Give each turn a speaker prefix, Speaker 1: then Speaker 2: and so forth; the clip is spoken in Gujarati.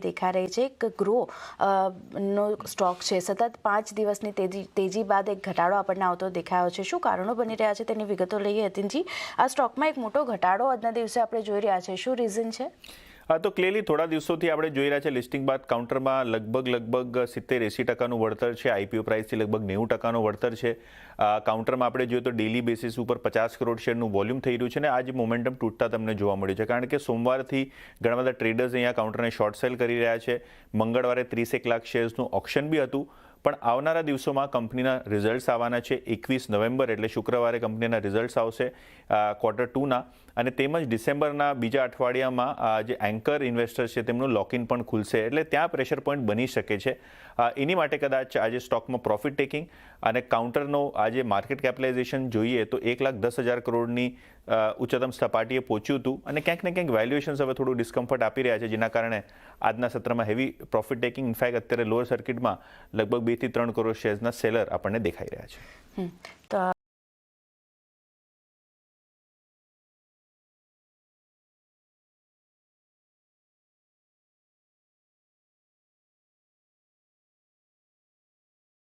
Speaker 1: દેખાઈ રહી છે. એક ગ્રો નો સ્ટોક છે, સતત 5 દિવસની તેજી બાદ એક ઘટાડો આપણને આવતો દેખાયો છે. શું કારણો બની રહ્યા છે તેની વિગતો લઈએ. યતિનજી, આ સ્ટોકમાં એક મોટો ઘટાડો આજના દિવસે આપણે જોઈ રહ્યા છે, શું રીઝન છે?
Speaker 2: તો ક્લિયરલી થોડા દિવસોથી આપણે જોઈ રહ્યા છે લિસ્ટિંગ બાદ કાઉન્ટરમાં લગભગ 70-80% વળતર છે. આઈપીઓ પ્રાઇસથી લગભગ 90% વળતર છે. કાઉન્ટરમાં આપણે જોઈએ તો ડેલી બેસિસ ઉપર 50 કરોડ શેરનું વોલ્યુમ થઈ રહ્યું છે અને આજે મોમેન્ટમ તૂટતા તમને જોવા મળ્યું છે, કારણ કે સોમવારથી ઘણા બધા ટ્રેડર્સ અહીંયા કાઉન્ટરને શોર્ટ સેલ કરી રહ્યા છે. મંગળવારે 30 લાખ શેર્સનું ઓપ્શન બી હતું, પણ આવનારા દિવસોમાં કંપનીના રિઝલ્ટ્સ આવવાના છે. 21 નવેમ્બર એટલે શુક્રવારે કંપનીના રિઝલ્ટ્સ આવશે Q2ના, અને તેમજ ડિસેમ્બરના બીજા અઠવાડિયામાં જે એન્કર ઇન્વેસ્ટર્સ છે તેમનું લોકઇન પણ ખુલશે, એટલે ત્યાં પ્રેશર પોઈન્ટ બની શકે છે. એની માટે કદાચ આજે સ્ટોકમાં પ્રોફિટ ટેકિંગ અને કાઉન્ટરનો આજે માર્કેટ કેપિટલાઇઝેશન જોઈએ તો 1,10,000 કરોડની ઉચ્ચતમ સપાટીએ પહોંચ્યું હતું, અને ક્યાંક ને ક્યાંક વેલ્યુએશન્સ હવે થોડું ડિસ્કમ્ફર્ટ આપી રહ્યા છે, જેના કારણે આજના સત્રમાં હેવી પ્રોફિટ ટેકિંગ. ઇનફેક્ટ અત્યારે લોઅર સર્કિટમાં લગભગ 2 થી 3 કરોડ શેર્સના સેલર આપણને દેખાઈ રહ્યા છે.
Speaker 1: તો